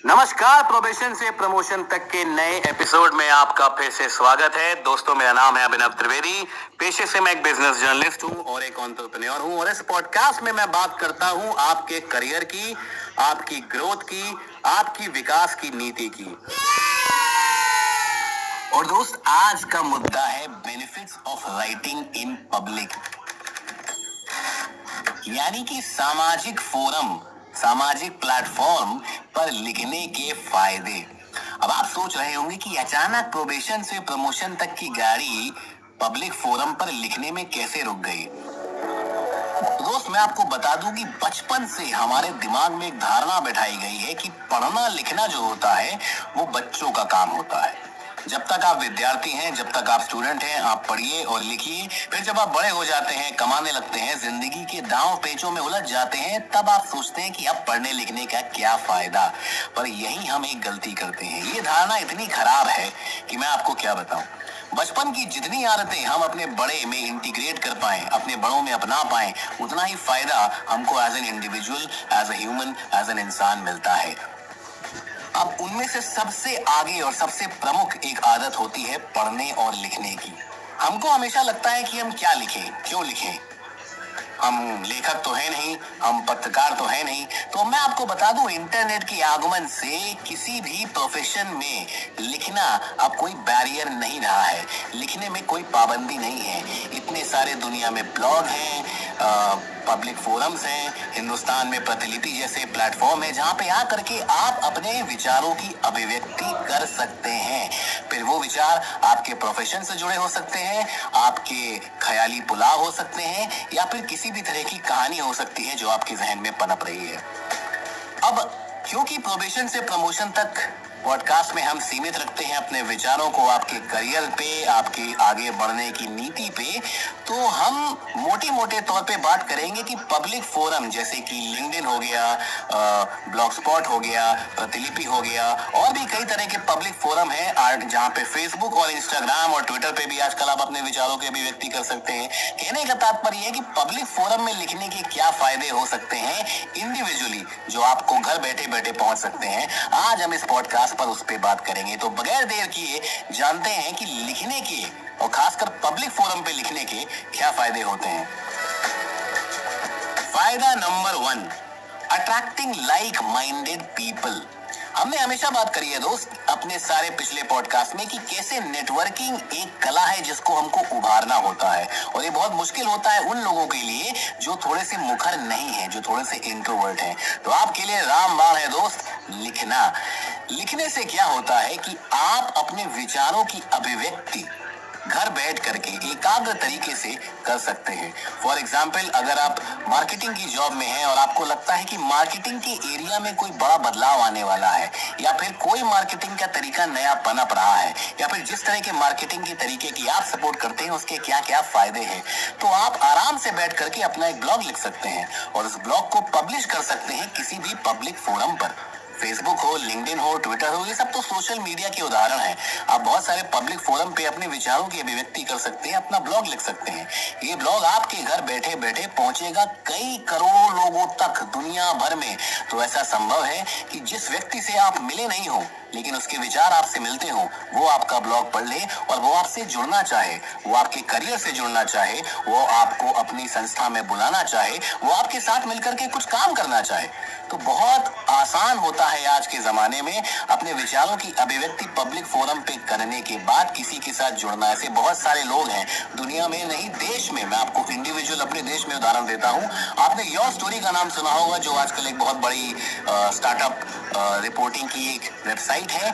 नमस्कार, प्रोबेशन से प्रमोशन तक के नए एपिसोड में आपका फिर से स्वागत है। दोस्तों, मेरा नाम है अभिनव त्रिवेदी। पेशे से मैं एक बिजनेस जर्नलिस्ट हूं और एक एंटरप्रेन्योर हूं और इस पॉडकास्ट में मैं बात करता हूं आपके करियर की, आपकी ग्रोथ की, आपकी विकास की नीति की। और दोस्त, आज का मुद्दा है benefits of writing in public, यानी कि सामाजिक फोरम, सामाजिक प्लेटफॉर्म पर लिखने के फायदे। अब आप सोच रहे होंगे कि अचानक प्रोबेशन से प्रमोशन तक की गाड़ी पब्लिक फोरम पर लिखने में कैसे रुक गई। दोस्त, मैं आपको बता दूं कि बचपन से हमारे दिमाग में एक धारणा बैठाई गई है कि पढ़ना लिखना जो होता है वो बच्चों का काम होता है। जब तक आप विद्यार्थी हैं, जब तक आप स्टूडेंट हैं, आप पढ़िए और लिखिए। फिर जब आप बड़े हो जाते हैं, कमाने लगते हैं, जिंदगी के दांव पेचों में उलझ जाते हैं, तब आप सोचते हैं कि अब पढ़ने लिखने का क्या फायदा। पर यही हम एक गलती करते हैं। ये धारणा इतनी खराब है कि मैं आपको क्या बताऊं। बचपन की जितनी आदतें हम अपने बड़े में इंटीग्रेट कर पाए, अपने बड़ों में अपना पाए, उतना ही फायदा हमको as an individual, as a human, as an इंसान मिलता है। अब उनमें से सबसे आगे और सबसे प्रमुख एक आदत होती है पढ़ने और लिखने की। हमको हमेशा लगता है कि हम क्या लिखें, क्यों लिखें। हम लेखक तो है नहीं, हम पत्रकार तो है नहीं। तो मैं आपको बता दूं, इंटरनेट के आगमन से किसी भी प्रोफेशन में लिखना अब कोई बैरियर नहीं रहा है। लिखने में कोई पाबंदी नहीं है। इतने सारे दुनिया में ब्लॉग हैं, पब्लिक फोरम्स हैं, हिंदुस्तान में प्रतिलिपि जैसे प्लेटफॉर्म है जहां पे आकर के आप अपने विचारों की अभिव्यक्ति कर सकते हैं। फिर वो विचार आपके प्रोफेशन से जुड़े हो सकते हैं, आपके ख्याली पुलाव हो सकते हैं, या फिर किसी भी तरह की कहानी हो सकती है जो आपके जहन में पनप रही है। अब क्योंकि प्रोबेशन से प्रमोशन तक पॉडकास्ट में हम सीमित रखते हैं अपने विचारों को आपके करियर पे, आपके आगे बढ़ने की नीति पे, तो हम मोटे मोटे तौर पे बात करेंगे कि पब्लिक फोरम जैसे कि लिंक्डइन हो गया, ब्लॉग स्पॉट हो गया, प्रतिलिपि हो गया, और भी कई तरह के पब्लिक फोरम है जहाँ पे फेसबुक और इंस्टाग्राम और ट्विटर पे भी आजकल आप अपने विचारों की अभिव्यक्ति कर सकते हैं। कहने का तात्पर्य है कि पब्लिक फोरम में लिखने के क्या फायदे हो सकते हैं इंडिविजुअली, जो आपको घर बैठे बैठे पहुंच सकते हैं। आज हम इस पॉडकास्ट पर उस पे बात करेंगे। तो बगैर देर किए जानते हैं कि लिखने के और खासकर पब्लिक फोरम पे लिखने के क्या फायदे होते हैं। फायदा number 1, attracting like minded people. हमने हमेशा बात करी है दोस्त अपने सारे पिछले पॉडकास्ट में कि कैसे नेटवर्किंग एक कला है जिसको हमको उभारना होता है, और ये बहुत मुश्किल होता है उन लोगों के लिए जो थोड़े से मुखर नहीं है, जो थोड़े से इंट्रोवर्ट हैं। तो आपके लिए रामबाण है दोस्त, लिखना। लिखने से क्या होता है कि आप अपने विचारों की अभिव्यक्ति घर बैठ करके एकाग्र तरीके से कर सकते हैं। फॉर एग्जाम्पल, अगर आप मार्केटिंग की जॉब में हैं और आपको लगता है कि मार्केटिंग के एरिया में कोई बड़ा बदलाव आने वाला है, या फिर कोई मार्केटिंग का तरीका नया पनप रहा है, या फिर जिस तरह के मार्केटिंग के तरीके की आप सपोर्ट करते हैं उसके क्या क्या फायदे हैं, तो आप आराम से बैठ करके अपना एक ब्लॉग लिख सकते हैं और उस ब्लॉग को पब्लिश कर सकते हैं किसी भी पब्लिक फोरम पर। फेसबुक हो, लिंक्डइन हो, ट्विटर हो, ये सब तो सोशल मीडिया के उदाहरण हैं। आप बहुत सारे पब्लिक फोरम पे अपने विचारों की अभिव्यक्ति कर सकते हैं, अपना ब्लॉग लिख सकते हैं। ये ब्लॉग आपके घर बैठे बैठे पहुंचेगा कई करोड़ों लोगों तक दुनिया भर में। तो ऐसा संभव है कि जिस व्यक्ति से आप मिले नहीं हो लेकिन उसके विचार आपसे मिलते हो, वो आपका ब्लॉग पढ़ ले और वो आपसे जुड़ना चाहे, वो आपके करियर से जुड़ना चाहे, वो आपको अपनी संस्था में बुलाना चाहे, वो आपके साथ मिलकर के कुछ काम करना चाहे। तो बहुत आसान होता है आज के जमाने में अपने विचारों की अभिव्यक्ति पब्लिक फोरम पे करने के बाद किसी के साथ जुड़ना। ऐसे बहुत सारे लोग हैं दुनिया में, नहीं देश में। मैं आपको इंडिविजुअल अपने देश में उदाहरण देता हूँ। आपने योर स्टोरी का नाम सुना होगा, जो आजकल एक बहुत बड़ी स्टार्टअप रिपोर्टिंग की एक वेबसाइट है।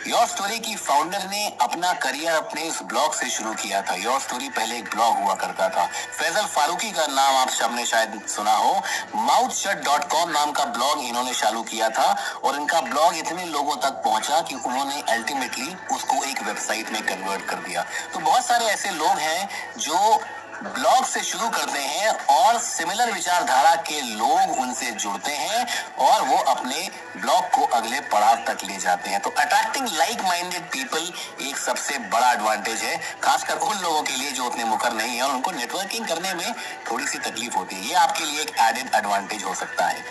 योर स्टोरी की फाउंडर ने अपना करियर अपने इस ब्लॉग से शुरू किया था। योर स्टोरी पहले एक ब्लॉग हुआ करता था। फैजल फारूकी का नाम आप सबने शायद सुना हो। mouthshut.com नाम का ब्लॉग इन्होंने चालू किया था और इनका ब्लॉग इतने लोगों तक पहुंचा कि उन्होंने अल्टीमेटली उसको एक वेबसाइट में कन्वर्ट कर दिया। तो बहुत सारे ऐसे लोग हैं जो ब्लॉग से शुरू करते हैं और सिमिलर विचारधारा के लोग उनसे जुड़ते हैं और वो अपने ब्लॉग को अगले पड़ाव तक ले जाते हैं। तो अट्रैक्टिंग लाइक माइंडेड पीपल एक सबसे बड़ा एडवांटेज है, खासकर उन लोगों के लिए जो उतने मुखर नहीं है और उनको नेटवर्किंग करने में थोड़ी सी तकलीफ होती है। ये आपके लिए एक एडेड एडवांटेज हो सकता है।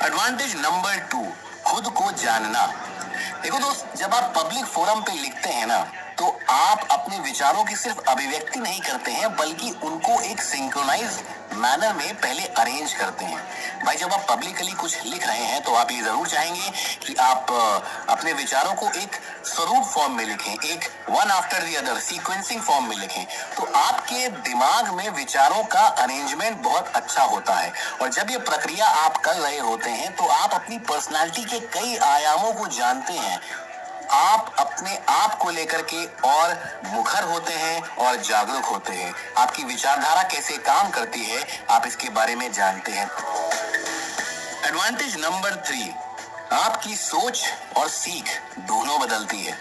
एडवांटेज नंबर 2, खुद को जानना। देखो दोस्त, जब आप पब्लिक फोरम पे लिखते हैं ना, तो आप अपने विचारों की सिर्फ अभिव्यक्ति नहीं करते हैं, बल्कि उनको एक सिंक्रोनाइज्ड मैनर में पहले अरेंज करते हैं। भाई, जब आप पब्लिकली कुछ लिख रहे हैं तो आप ये जरूर चाहेंगे कि आप अपने विचारों को एक स्वरूप फॉर्म में लिखें, एक one after the other sequencing form में लिखें। तो आपके दिमाग में विचारों का अरेंजमेंट बहुत अच्छा होता है, और जब ये प्रक्रिया आप कर रहे होते हैं तो आप अपनी पर्सनालिटी के कई आयामों को जानते हैं। आप अपने आप को लेकर के और मुखर होते हैं और जागरूक होते हैं। आपकी विचारधारा कैसे काम करती है, आप इसके बारे में जानते हैं। एडवांटेज नंबर 3, आपकी सोच और सीख दोनों बदलती है।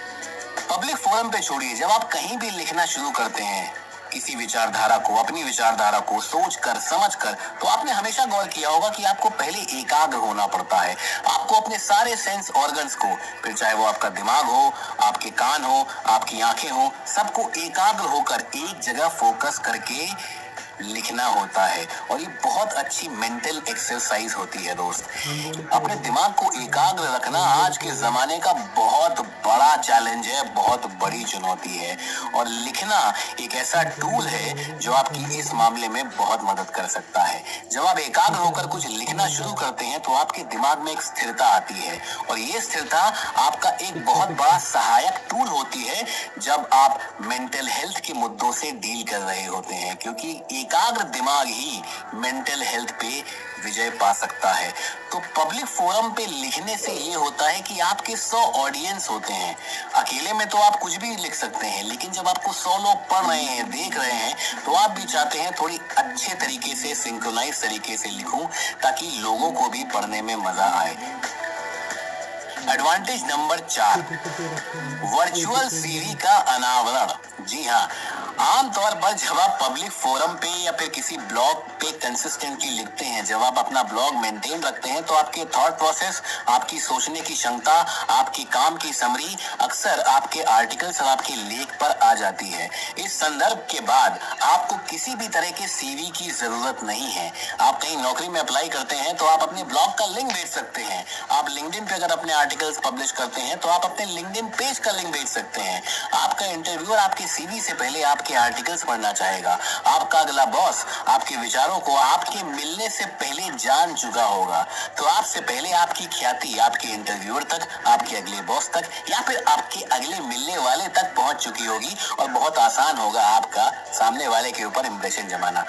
पब्लिक फोरम पे छोड़िए, जब आप कहीं भी लिखना शुरू करते हैं किसी विचारधारा को, अपनी विचारधारा को सोच कर समझ कर, तो आपने हमेशा गौर किया होगा कि आपको पहले एकाग्र होना पड़ता है। आपको अपने सारे सेंस ऑर्गन्स को, फिर चाहे वो आपका दिमाग हो, आपके कान हो, आपकी आंखें हो, सबको एकाग्र होकर एक जगह फोकस करके लिखना होता है। और ये बहुत अच्छी मेंटल एक्सरसाइज होती है दोस्त। अपने दिमाग को एकाग्र रखना आज के जमाने का बहुत बड़ा चैलेंज है, बहुत बड़ी चुनौती है। और लिखना एक ऐसा टूल है जो आपकी इस मामले में बहुत मदद कर सकता है। जब आप एकाग्र होकर कुछ लिखना शुरू करते हैं तो आपके दिमाग में एक स्थिरता आती है, और ये स्थिरता आपका एक बहुत बड़ा सहायक टूल होती है जब आप मेंटल हेल्थ के मुद्दों से डील कर रहे होते हैं, क्योंकि एकाग्र दिमाग ही मेंटल हेल्थ पे विजय पा सकता है। तो पब्लिक फोरम पे लिखने से ये होता है कि आपके 100 ऑडियंस होते हैं। अकेले में तो आप कुछ भी लिख सकते हैं, लेकिन जब आपको 100 लोग पढ़ रहे हैं, देख रहे हैं, तो आप भी चाहते हैं थोड़ी अच्छे तरीके से, सिंक्रोनाइज तरीके से लिखूं, ताकि लोगों को भी पढ़ने में मजा आए। एडवांटेज नंबर 4, वर्चुअल सीवी का अनावरण। जी हाँ, आमतौर पर जब आप पब्लिक फोरम पे या फिर किसी ब्लॉग पे कंसिस्टेंटली लिखते हैं, जब आप अपना ब्लॉग मेंटेन रखते हैं, तो आपके थॉट प्रोसेस, आपकी सोचने की क्षमता, आपकी काम की समरी अक्सर आपके आर्टिकल्स और आपके लेख पर आ जाती है। इस संदर्भ के बाद आपको किसी भी तरह के सीवी की जरूरत नहीं है। आप कहीं नौकरी में अप्लाई करते हैं तो आप अपने ब्लॉग का लिंक भेज सकते हैं। आप लिंक्डइन पे अगर अपने आर्टिकल्स पब्लिश करते हैं तो आप अपने लिंक्डइन पेज का लिंक भेज सकते हैं। आपका इंटरव्यूअर आपके सीवी से पहले आपके आर्टिकल्स पढ़ना चाहेगा। आपका अगला बॉस आपके विचारों को आपके मिलने से पहले जान चुका होगा। तो आपसे पहले आपकी ख्याति आपके इंटरव्यूअर तक, आपके अगले बॉस तक, या फिर आपके अगले मिलने वाले तक पहुंच चुकी होगी, और बहुत आसान होगा आपका सामने वाले के ऊपर इंप्रेशन जमाना।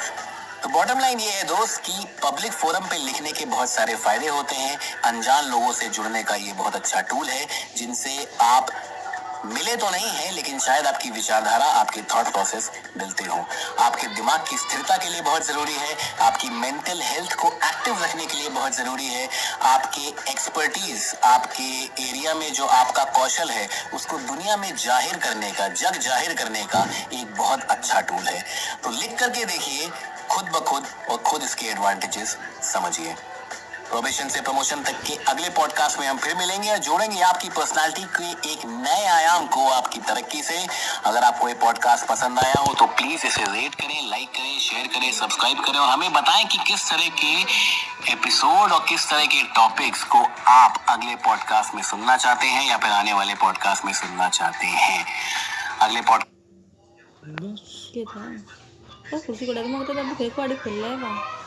तो बॉटम लाइन ये है दोस्त कि पब्लिक फोरम पे लिखने के बहुत सारे फायदे होते हैं। अनजान लोगों से जुड़ने का ये बहुत अच्छा टूल है, जिनसे आप मिले तो नहीं है, लेकिन शायद आपकी विचारधारा, आपके थॉट प्रोसेस मिलते हो। आपके दिमाग की स्थिरता के लिए बहुत जरूरी है, आपकी मेंटल हेल्थ को एक्टिव रखने के लिए बहुत जरूरी है, आपके एक्सपर्टीज, आपके एरिया में जो आपका कौशल है, उसको दुनिया में जाहिर करने का, जग जाहिर करने का एक बहुत अच्छा टूल है। तो लिख करके देखिए खुद ब खुद, और खुद इसके एडवांटेजेस समझिए। प्रोबेशन से प्रमोशन तक के अगले पॉडकास्ट में हम फिर मिलेंगे और जोड़ेंगे आपकी पर्सनालिटी के एक नए आयाम को आपकी तरक्की से। अगर आपको ये पॉडकास्ट पसंद आया हो तो प्लीज इसे रेट करें, लाइक करें, शेयर करें, सब्सक्राइब करें, और हमें बताएं कि किस तरह के एपिसोड और किस तरह के टॉपिक्स को आप अगले पॉडकास्ट में सुनना चाहते हैं, या फिर आने वाले पॉडकास्ट में सुनना चाहते हैं। अगले कुर्सी को डाल, मग तर बुके पाडी खुल्लाय बा।